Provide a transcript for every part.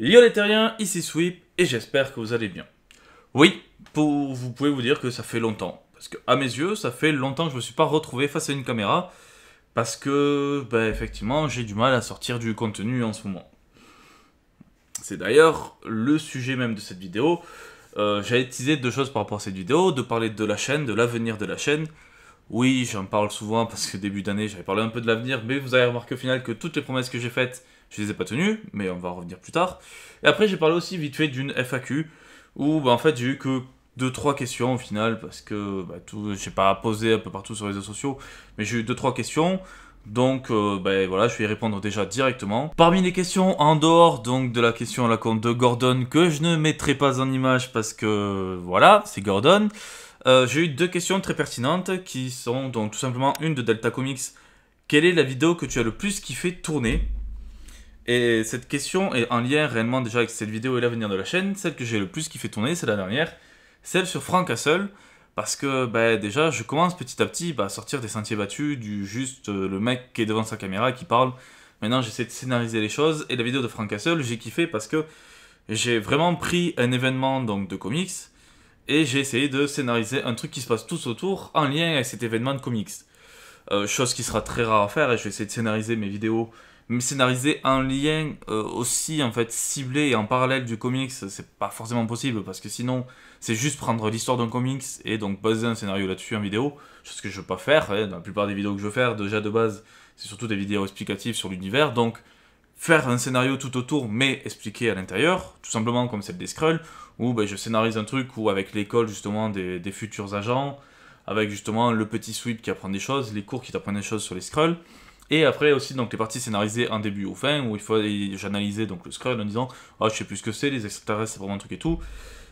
Yo les terriens, ici Sweep, et j'espère que vous allez bien. Oui, vous pouvez vous dire que ça fait longtemps. Parce que, à mes yeux, ça fait longtemps que je me suis pas retrouvé face à une caméra. Parce que, effectivement, j'ai du mal à sortir du contenu en ce moment. C'est d'ailleurs le sujet même de cette vidéo. J'avais teasé deux choses par rapport à cette vidéo, de parler de la chaîne, de l'avenir de la chaîne. Oui, j'en parle souvent parce que début d'année, j'avais parlé un peu de l'avenir, mais vous avez remarqué au final que toutes les promesses que j'ai faites, je les ai pas tenues, mais on va en revenir plus tard. Et après, j'ai parlé aussi vite fait d'une FAQ, où en fait, j'ai eu que deux trois questions au final, parce que j'ai pas posé un peu partout sur les réseaux sociaux, mais j'ai eu deux trois questions. Donc voilà, je vais y répondre déjà directement. Parmi les questions en dehors donc de la question à la compte de Gordon, que je ne mettrai pas en image parce que voilà, c'est Gordon. J'ai eu deux questions très pertinentes qui sont donc tout simplement une de Delta Comics. Quelle est la vidéo que tu as le plus kiffé tourner? Et cette question est en lien réellement déjà avec cette vidéo et l'avenir de la chaîne. Celle que j'ai le plus kiffé tourner, c'est la dernière. Celle sur Frank Castle. Parce que déjà, je commence petit à petit à sortir des sentiers battus, du juste le mec qui est devant sa caméra et qui parle. Maintenant, j'essaie de scénariser les choses. Et la vidéo de Frank Castle, j'ai kiffé parce que j'ai vraiment pris un événement donc, de comics et j'ai essayé de scénariser un truc qui se passe tous autour en lien avec cet événement de comics. Chose qui sera très rare à faire et je vais essayer de scénariser mes vidéos, mais scénariser un lien aussi en fait ciblé et en parallèle du comics, c'est pas forcément possible parce que sinon c'est juste prendre l'histoire d'un comics et donc baser un scénario là-dessus en vidéo, chose que je veux pas faire. Dans la plupart des vidéos que je veux faire, déjà de base, c'est surtout des vidéos explicatives sur l'univers, donc faire un scénario tout autour mais expliqué à l'intérieur, tout simplement comme celle des Skrulls, où je scénarise un truc où avec l'école justement des futurs agents, avec justement le petit Sweep qui apprend des choses, les cours qui t'apprennent des choses sur les Skrulls, et après aussi donc les parties scénarisées en début ou fin, où il faut j'analysais donc le Skrull en disant « Ah, je sais plus ce que c'est, les extraterrestres c'est vraiment un truc et tout ».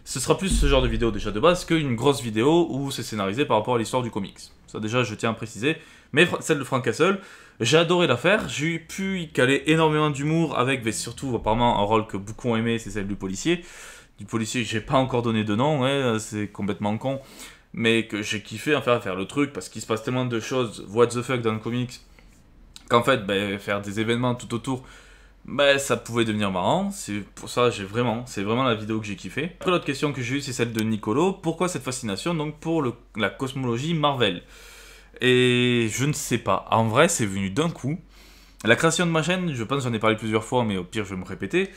Ce sera plus ce genre de vidéo déjà de base qu'une grosse vidéo où c'est scénarisé par rapport à l'histoire du comics. Ça déjà je tiens à préciser. Mais celle de Frank Castle, j'ai adoré la faire, j'ai pu y caler énormément d'humour avec, mais surtout apparemment un rôle que beaucoup ont aimé, c'est celle du policier. Du policier que j'ai pas encore donné de nom, c'est complètement con, mais que j'ai kiffé en faire le truc parce qu'il se passe tellement de choses what the fuck dans le comics qu'en fait faire des événements tout autour, ça pouvait devenir marrant. C'est pour ça c'est vraiment la vidéo que j'ai kiffé. Après l'autre question que j'ai eue c'est celle de Nicolo, pourquoi cette fascination donc pour la cosmologie Marvel? Et je ne sais pas, en vrai c'est venu d'un coup. La création de ma chaîne, je pense que j'en ai parlé plusieurs fois, mais au pire je vais me répéter.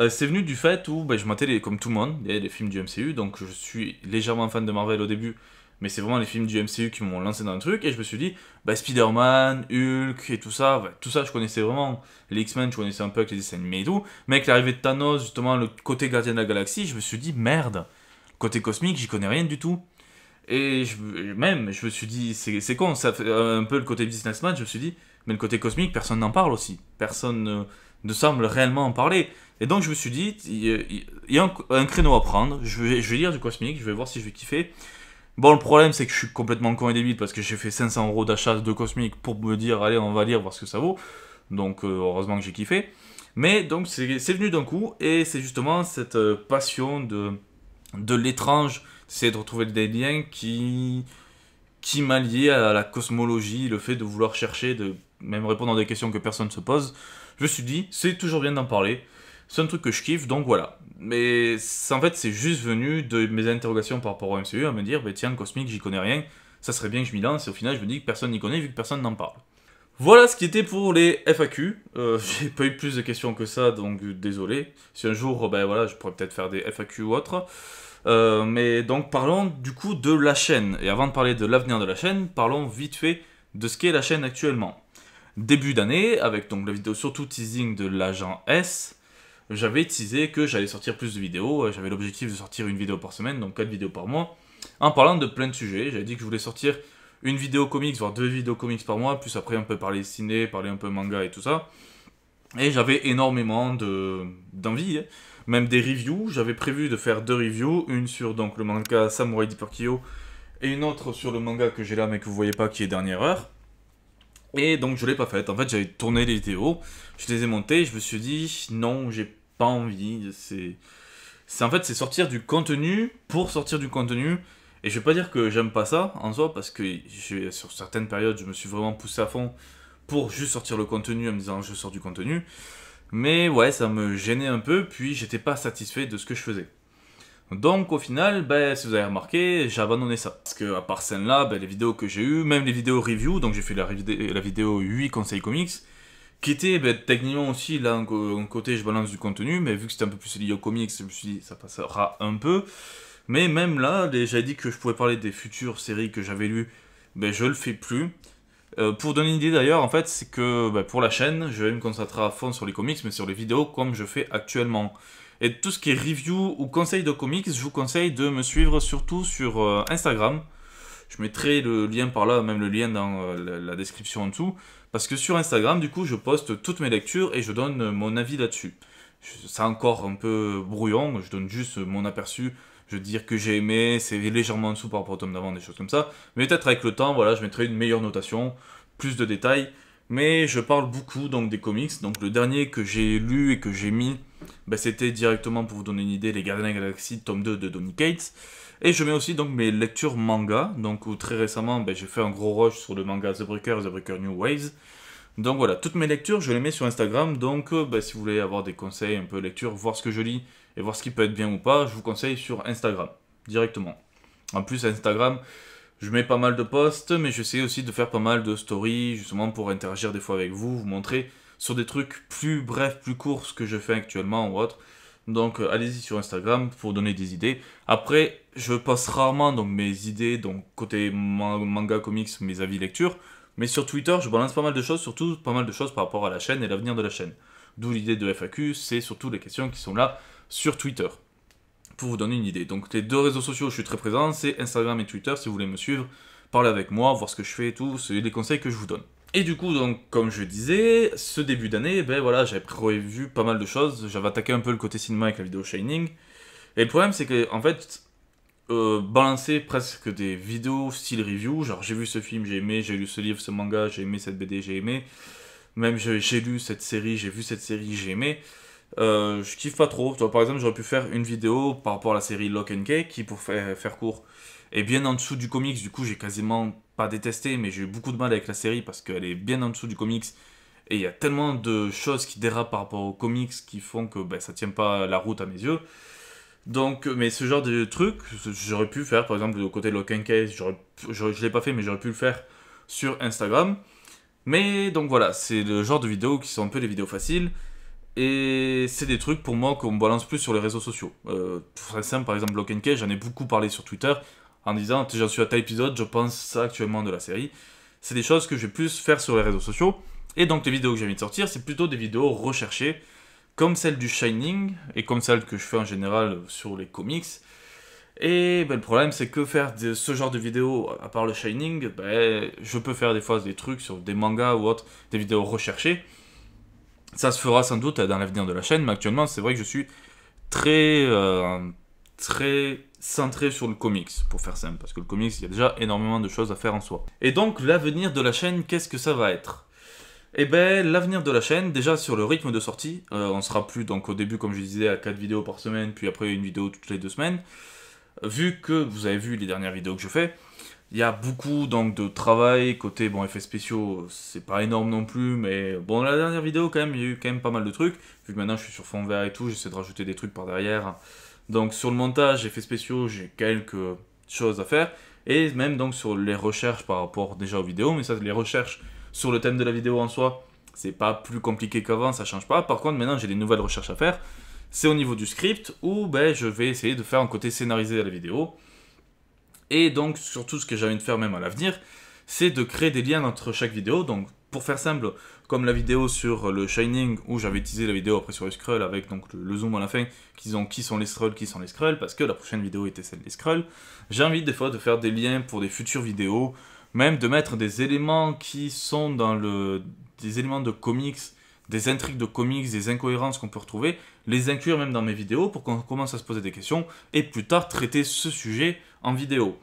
C'est venu du fait où je matais comme tout le monde, les films du MCU, donc je suis légèrement fan de Marvel au début, mais c'est vraiment les films du MCU qui m'ont lancé dans le truc, et je me suis dit, Spider-Man, Hulk et tout ça je connaissais vraiment. Les X-Men, je connaissais un peu avec les dessins animés et tout, mais avec l'arrivée de Thanos, justement, le côté gardien de la galaxie, je me suis dit, merde, côté cosmique, j'y connais rien du tout. Et je me suis dit, c'est con, ça fait un peu le côté businessman, je me suis dit, mais le côté cosmique, personne n'en parle aussi. Personne ne semble réellement en parler. Et donc je me suis dit, il y a un créneau à prendre, je vais lire du cosmique, je vais voir si je vais kiffer. Bon, le problème c'est que je suis complètement con et débile parce que j'ai fait 500 € d'achat de cosmique pour me dire, allez, on va lire, voir ce que ça vaut. Donc heureusement que j'ai kiffé. Mais donc c'est venu d'un coup, et c'est justement cette passion de l'étrange, c'est de retrouver des liens qui m'a lié à la cosmologie, le fait de vouloir chercher, de même répondre à des questions que personne ne se pose. Je me suis dit, c'est toujours bien d'en parler, c'est un truc que je kiffe, donc voilà. Mais en fait, c'est juste venu de mes interrogations par rapport au MCU, à me dire, tiens, le cosmique, j'y connais rien, ça serait bien que je m'y lance, et au final, je me dis que personne n'y connaît vu que personne n'en parle. Voilà ce qui était pour les FAQ. J'ai pas eu plus de questions que ça, donc désolé. Si un jour, voilà, je pourrais peut-être faire des FAQ ou autre. Mais donc parlons du coup de la chaîne. Et avant de parler de l'avenir de la chaîne, parlons vite fait de ce qu'est la chaîne actuellement. Début d'année, avec donc la vidéo surtout teasing de l'agent S, j'avais teasé que j'allais sortir plus de vidéos. J'avais l'objectif de sortir une vidéo par semaine, donc 4 vidéos par mois, en parlant de plein de sujets. J'avais dit que je voulais sortir une vidéo comics, voire 2 vidéos comics par mois, plus après un peu parler ciné, parler un peu manga et tout ça. Et j'avais énormément d'envie, même des reviews. J'avais prévu de faire 2 reviews, une sur donc le manga Samurai Deeper Kyo et une autre sur le manga que j'ai là mais que vous voyez pas qui est Dernière Heure. Et donc je l'ai pas faite. En fait j'avais tourné les vidéos, je les ai montées et je me suis dit non, j'ai pas envie. En fait c'est sortir du contenu pour sortir du contenu. Et je vais pas dire que j'aime pas ça en soi, parce que sur certaines périodes je me suis vraiment poussé à fond pour juste sortir le contenu en me disant je sors du contenu. Mais ouais, ça me gênait un peu, puis j'étais pas satisfait de ce que je faisais. Donc au final, ben, si vous avez remarqué, j'ai abandonné ça. Parce que à part celle-là, ben, les vidéos que j'ai eues, même les vidéos review, donc j'ai fait la vidéo 8 conseils comics, qui était ben, techniquement aussi, là, un côté je balance du contenu, mais vu que c'était un peu plus lié aux comics, je me suis dit, ça passera un peu. Mais même là, j'avais dit que je pouvais parler des futures séries que j'avais lues, ben je le fais plus. Pour donner une idée d'ailleurs, en fait, c'est que ben, pour la chaîne, je vais me concentrer à fond sur les comics, mais sur les vidéos comme je fais actuellement. Et tout ce qui est review ou conseil de comics, je vous conseille de me suivre surtout sur Instagram. Je mettrai le lien par là, même le lien dans la description en dessous. Parce que sur Instagram, du coup, je poste toutes mes lectures et je donne mon avis là-dessus. C'est encore un peu brouillon, je donne juste mon aperçu. Je veux dire que j'ai aimé, c'est légèrement en dessous par rapport au tome d'avant, des choses comme ça. Mais peut-être avec le temps, voilà, je mettrai une meilleure notation, plus de détails. Mais je parle beaucoup donc des comics. Donc le dernier que j'ai lu et que j'ai mis, ben, c'était directement pour vous donner une idée, Les Gardiens de la Galaxie, tome 2 de Donny Cates. Et je mets aussi donc mes lectures manga. Donc où très récemment, ben, j'ai fait un gros rush sur le manga The Breaker et The Breaker New Waves. Donc voilà, toutes mes lectures, je les mets sur Instagram. Donc ben, si vous voulez avoir des conseils un peu lecture, voir ce que je lis et voir ce qui peut être bien ou pas, je vous conseille sur Instagram, directement. En plus, Instagram, je mets pas mal de posts, mais j'essaie aussi de faire pas mal de stories, justement pour interagir des fois avec vous, vous montrer sur des trucs plus brefs, plus courts, ce que je fais actuellement ou autre. Donc allez-y sur Instagram pour donner des idées. Après, je poste rarement donc mes idées, donc côté manga, comics, mes avis lecture. Mais sur Twitter, je balance pas mal de choses, surtout pas mal de choses par rapport à la chaîne et l'avenir de la chaîne. D'où l'idée de FAQ, c'est surtout les questions qui sont là sur Twitter. Pour vous donner une idée. Donc les deux réseaux sociaux où je suis très présent, c'est Instagram et Twitter, si vous voulez me suivre, parler avec moi, voir ce que je fais et tout, c'est les conseils que je vous donne. Et du coup, donc, comme je disais, ce début d'année, ben voilà, j'avais prévu pas mal de choses, j'avais attaqué un peu le côté cinéma avec la vidéo Shining, et le problème c'est que, en fait, balancer presque des vidéos style review, genre j'ai vu ce film, j'ai aimé, j'ai lu ce livre, ce manga, j'ai aimé cette BD, j'ai aimé, même j'ai lu cette série, j'ai vu cette série, j'ai aimé, je kiffe pas trop. Tu vois, par exemple, j'aurais pu faire une vidéo par rapport à la série Lock and Key, qui, pour faire court, est bien en dessous du comics. Du coup, j'ai quasiment pas détesté, mais j'ai eu beaucoup de mal avec la série parce qu'elle est bien en dessous du comics. Et il y a tellement de choses qui dérapent par rapport aux comics qui font que ben, ça tient pas la route à mes yeux. Donc, mais ce genre de truc, j'aurais pu faire, par exemple, le côté Lock and Key, je l'ai pas fait, mais j'aurais pu le faire sur Instagram. Mais donc voilà, c'est le genre de vidéos qui sont un peu les vidéos faciles. Et c'est des trucs pour moi qu'on balance plus sur les réseaux sociaux. Très simple, par exemple, Lock and Key, j'en ai beaucoup parlé sur Twitter en disant j'en suis à tel épisode, je pense ça actuellement de la série. C'est des choses que je vais plus faire sur les réseaux sociaux. Et donc les vidéos que j'ai envie de sortir, c'est plutôt des vidéos recherchées, comme celle du Shining, et comme celle que je fais en général sur les comics. Et ben, le problème, c'est que faire ce genre de vidéos, à part le Shining, ben, je peux faire des fois des trucs sur des mangas ou autres, des vidéos recherchées. Ça se fera sans doute dans l'avenir de la chaîne, mais actuellement, c'est vrai que je suis très centré sur le comics, pour faire simple, parce que le comics, il y a déjà énormément de choses à faire en soi. Et donc, l'avenir de la chaîne, qu'est-ce que ça va être? Eh ben, l'avenir de la chaîne, déjà sur le rythme de sortie, on sera plus, donc au début, comme je disais, à 4 vidéos par semaine, puis après une vidéo toutes les 2 semaines. Vu que vous avez vu les dernières vidéos que je fais, il y a beaucoup donc de travail, côté bon effets spéciaux, c'est pas énorme non plus, mais bon la dernière vidéo quand même, il y a eu quand même pas mal de trucs, vu que maintenant je suis sur fond vert et tout, j'essaie de rajouter des trucs par derrière. Donc sur le montage, effets spéciaux, j'ai quelques choses à faire, et même donc sur les recherches par rapport déjà aux vidéos, mais ça les recherches sur le thème de la vidéo en soi, c'est pas plus compliqué qu'avant, ça change pas. Par contre maintenant j'ai des nouvelles recherches à faire, c'est au niveau du script, où ben, je vais essayer de faire un côté scénarisé à la vidéo. Et donc, surtout, ce que j'ai envie de faire même à l'avenir, c'est de créer des liens entre chaque vidéo. Donc, pour faire simple, comme la vidéo sur le Shining, où j'avais utilisé la vidéo après sur les Skrulls, avec donc le zoom à la fin, qui sont les Skrulls, parce que la prochaine vidéo était celle des Skrulls. J'ai envie des fois de faire des liens pour des futures vidéos, même de mettre des éléments qui sont dans des éléments de comics, des intrigues de comics, des incohérences qu'on peut retrouver, les inclure même dans mes vidéos pour qu'on commence à se poser des questions et plus tard traiter ce sujet en vidéo.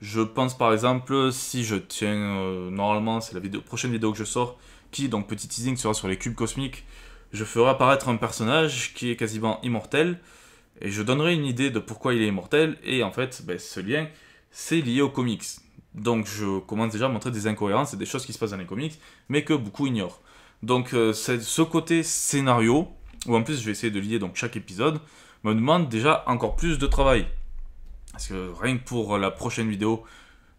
Je pense par exemple, si je tiens, normalement c'est la prochaine vidéo que je sors, qui, donc petit teasing, sera sur les cubes cosmiques, je ferai apparaître un personnage qui est quasiment immortel, et je donnerai une idée de pourquoi il est immortel, et en fait, ben, ce lien, c'est lié aux comics. Donc je commence déjà à montrer des incohérences et des choses qui se passent dans les comics, mais que beaucoup ignorent. Donc c'est ce côté scénario, où en plus je vais essayer de lier donc chaque épisode, me demande déjà encore plus de travail. Parce que rien que pour la prochaine vidéo,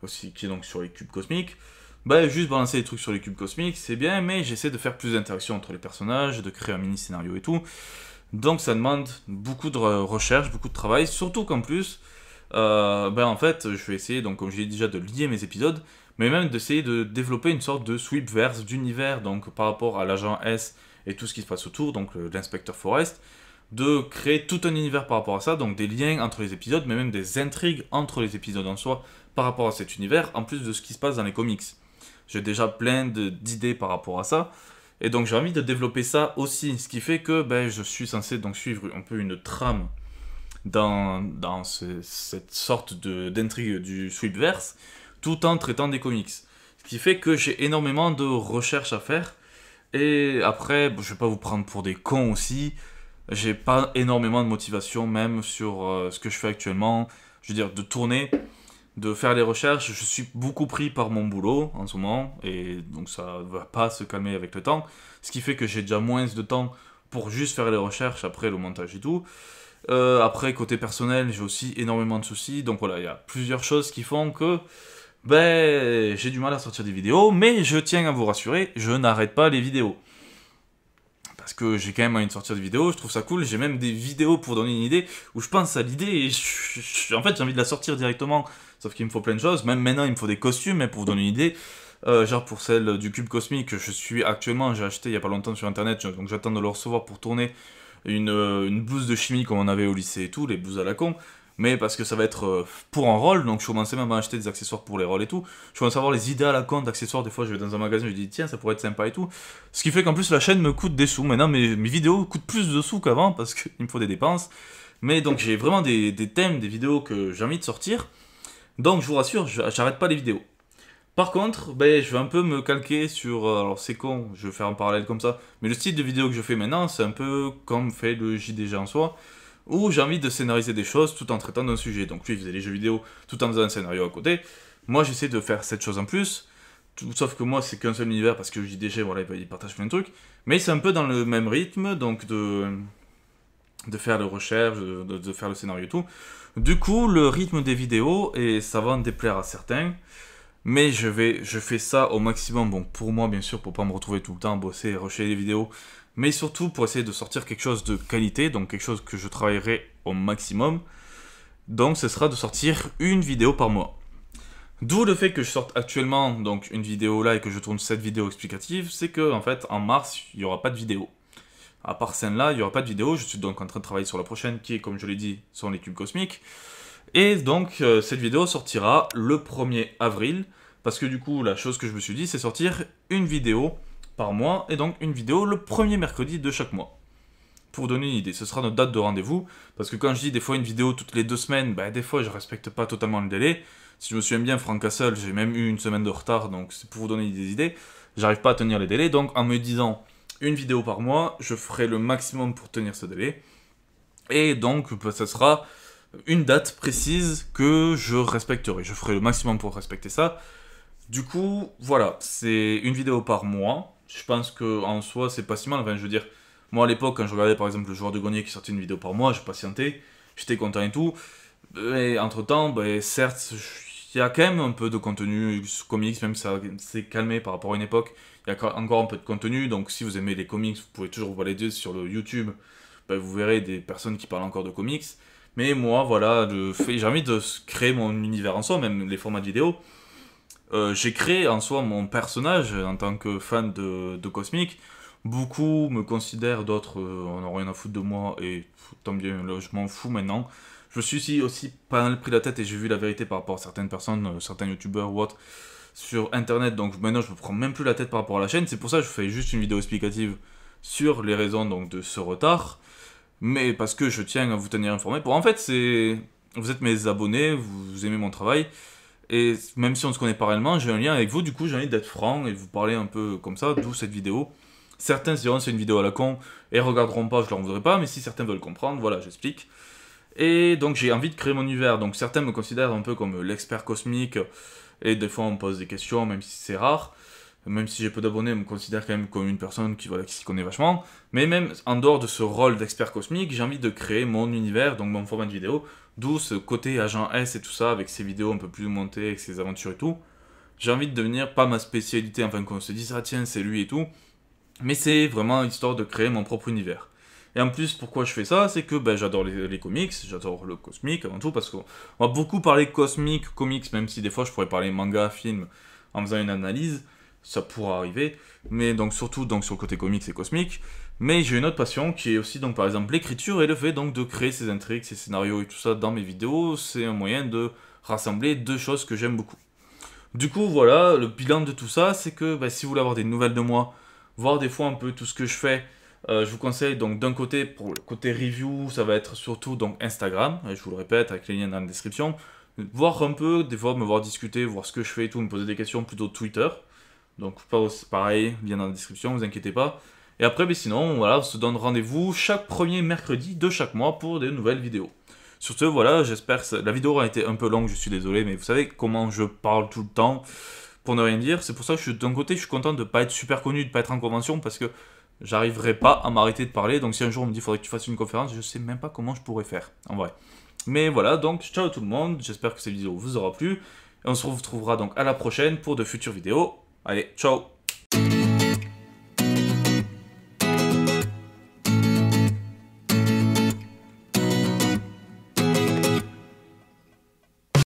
aussi, qui est donc sur les cubes cosmiques, bah juste balancer des trucs sur les cubes cosmiques, c'est bien, mais j'essaie de faire plus d'interactions entre les personnages, de créer un mini scénario et tout. Donc ça demande beaucoup de recherche, beaucoup de travail, surtout qu'en plus, en fait, je vais essayer, donc comme je l'ai dit déjà, de lier mes épisodes, mais même d'essayer de développer une sorte de sweepverse d'univers, donc par rapport à l'agent S et tout ce qui se passe autour, donc l'inspecteur Forrest, de créer tout un univers par rapport à ça, donc des liens entre les épisodes, mais même des intrigues entre les épisodes en soi par rapport à cet univers, en plus de ce qui se passe dans les comics. J'ai déjà plein d'idées par rapport à ça, et donc j'ai envie de développer ça aussi, ce qui fait que je suis censé donc suivre un peu une trame dans cette sorte d'intrigue du Sweepverse, tout en traitant des comics. Ce qui fait que j'ai énormément de recherches à faire, et après, je vais pas vous prendre pour des cons aussi, j'ai pas énormément de motivation même sur ce que je fais actuellement, je veux dire de tourner, de faire les recherches, je suis beaucoup pris par mon boulot en ce moment, et donc ça va pas se calmer avec le temps, ce qui fait que j'ai déjà moins de temps pour juste faire les recherches après le montage et tout. Après, côté personnel, j'ai aussi énormément de soucis, donc voilà, il y a plusieurs choses qui font que j'ai du mal à sortir des vidéos, mais je tiens à vous rassurer, je n'arrête pas les vidéos. Parce que j'ai quand même envie de sortir des vidéos, je trouve ça cool, j'ai même des vidéos pour donner une idée, où je pense à l'idée et en fait j'ai envie de la sortir directement, sauf qu'il me faut plein de choses, même maintenant il me faut des costumes, mais pour vous donner une idée, genre pour celle du cube cosmique que je suis actuellement, j'ai acheté il y a pas longtemps sur internet, donc j'attends de le recevoir pour tourner une blouse de chimie comme on avait au lycée et tout, les blouses à la con, mais parce que ça va être pour un rôle, donc je commençais même à acheter des accessoires pour les rôles et tout. Je commence à avoir les idées à la con d'accessoires, des fois je vais dans un magasin, je dis tiens ça pourrait être sympa et tout. Ce qui fait qu'en plus la chaîne me coûte des sous, maintenant mes vidéos coûtent plus de sous qu'avant parce qu'il me faut des dépenses. Mais donc j'ai vraiment des thèmes, des vidéos que j'ai envie de sortir, donc je vous rassure, j'arrête pas les vidéos. Par contre, je vais un peu me calquer sur... alors c'est con, je vais faire un parallèle comme ça, mais le style de vidéo que je fais maintenant, c'est un peu comme fait le JDG en soi, où j'ai envie de scénariser des choses tout en traitant d'un sujet. Donc lui, il faisait les jeux vidéo tout en faisant un scénario à côté. Moi, j'essaie de faire cette chose en plus, sauf que moi, c'est qu'un seul univers, parce que le JDG, voilà, il partage plein de trucs, mais c'est un peu dans le même rythme, donc de faire les recherches, de faire le scénario et tout. Du coup, le rythme des vidéos, et ça va en déplaire à certains, mais je fais ça au maximum, bon, pour moi bien sûr, pour pas me retrouver tout le temps à bosser et rusher les vidéos, mais surtout pour essayer de sortir quelque chose de qualité, donc quelque chose que je travaillerai au maximum. Donc ce sera de sortir une vidéo par mois. D'où le fait que je sorte actuellement donc une vidéo là et que je tourne cette vidéo explicative, c'est que en fait en mars il n'y aura pas de vidéo. À part celle-là, il n'y aura pas de vidéo, je suis donc en train de travailler sur la prochaine qui est, comme je l'ai dit, sur les cubes cosmiques. Et donc, cette vidéo sortira le 1er avril, parce que du coup, la chose que je me suis dit, c'est sortir une vidéo par mois, et donc une vidéo le premier mercredi de chaque mois. Pour vous donner une idée, ce sera notre date de rendez-vous, parce que quand je dis des fois une vidéo toutes les 2 semaines, des fois je respecte pas totalement le délai. Si je me souviens bien, Frank Castle, j'ai même eu une semaine de retard, donc c'est pour vous donner des idées. J'arrive pas à tenir les délais, donc en me disant une vidéo par mois, je ferai le maximum pour tenir ce délai. Et donc, ça sera une date précise que je respecterai. Je ferai le maximum pour respecter ça. Du coup, voilà, c'est une vidéo par mois. Je pense que en soi, c'est pas si mal. Enfin, je veux dire, moi à l'époque, quand je regardais par exemple le joueur de grenier qui sortait une vidéo par mois, je patientais, j'étais content et tout. Et entre temps, certes, il y a quand même un peu de contenu comics, même si ça s'est calmé par rapport à une époque. Il y a encore un peu de contenu, donc si vous aimez les comics, vous pouvez toujours vous balader sur le YouTube. Vous verrez des personnes qui parlent encore de comics. Mais moi, voilà, j'ai envie de créer mon univers en soi, même les formats de vidéo. J'ai créé en soi mon personnage en tant que fan de Cosmic. Beaucoup me considèrent, d'autres on n'a rien à foutre de moi, et tant bien, là, je m'en fous maintenant. Je me suis aussi pas mal pris la tête et j'ai vu la vérité par rapport à certaines personnes, certains youtubeurs ou autres, sur internet, donc maintenant je me prends même plus la tête par rapport à la chaîne. C'est pour ça que je fais juste une vidéo explicative sur les raisons donc, de ce retard. Mais parce que je tiens à vous tenir informé. Pour en fait, vous êtes mes abonnés, vous aimez mon travail, et même si on ne se connaît pas réellement, j'ai un lien avec vous, du coup j'ai envie d'être franc et de vous parler un peu comme ça, d'où cette vidéo. Certains se diront c'est une vidéo à la con et regarderont pas, je leur en voudrais pas, mais si certains veulent comprendre, voilà, j'explique. Et donc j'ai envie de créer mon univers, donc certains me considèrent un peu comme l'expert cosmique, et des fois on me pose des questions, même si c'est rare. Même si j'ai peu d'abonnés, je me considère quand même comme une personne qui, voilà, qui s'y connaît vachement. Mais même en dehors de ce rôle d'expert cosmique, j'ai envie de créer mon univers, donc mon format de vidéo, d'où ce côté agent S et tout ça, avec ses vidéos un peu plus montées, avec ses aventures et tout. J'ai envie de devenir pas ma spécialité, enfin qu'on se dise ah tiens c'est lui et tout, mais c'est vraiment histoire de créer mon propre univers. Et en plus, pourquoi je fais ça, c'est que ben, j'adore les comics, j'adore le cosmique avant tout, parce qu'on va beaucoup parler cosmique, comics, même si des fois je pourrais parler manga, film, en faisant une analyse, ça pourra arriver, mais donc surtout donc, sur le côté comics et cosmique. Mais j'ai une autre passion qui est aussi donc par exemple l'écriture et le fait donc de créer ces intrigues, ces scénarios et tout ça dans mes vidéos, c'est un moyen de rassembler deux choses que j'aime beaucoup. Du coup, voilà, le bilan de tout ça, c'est que bah, si vous voulez avoir des nouvelles de moi, voir des fois un peu tout ce que je fais, je vous conseille donc d'un côté, pour le côté review, ça va être surtout donc Instagram, et je vous le répète avec les liens dans la description, voir un peu, des fois me voir discuter, voir ce que je fais et tout, me poser des questions, plutôt Twitter, donc pareil, lien dans la description, vous inquiétez pas. Et après, mais sinon, voilà, on se donne rendez-vous chaque premier mercredi de chaque mois pour des nouvelles vidéos. Sur ce, voilà, j'espère que la vidéo a été un peu longue, je suis désolé, mais vous savez comment je parle tout le temps pour ne rien dire. C'est pour ça que d'un côté, je suis content de ne pas être super connu, de ne pas être en convention, parce que j'arriverai pas à m'arrêter de parler. Donc si un jour on me dit qu'il faudrait que tu fasses une conférence, je sais même pas comment je pourrais faire, en vrai. Mais voilà, donc ciao tout le monde, j'espère que cette vidéo vous aura plu. Et on se retrouvera donc à la prochaine pour de futures vidéos. Allez, ciao!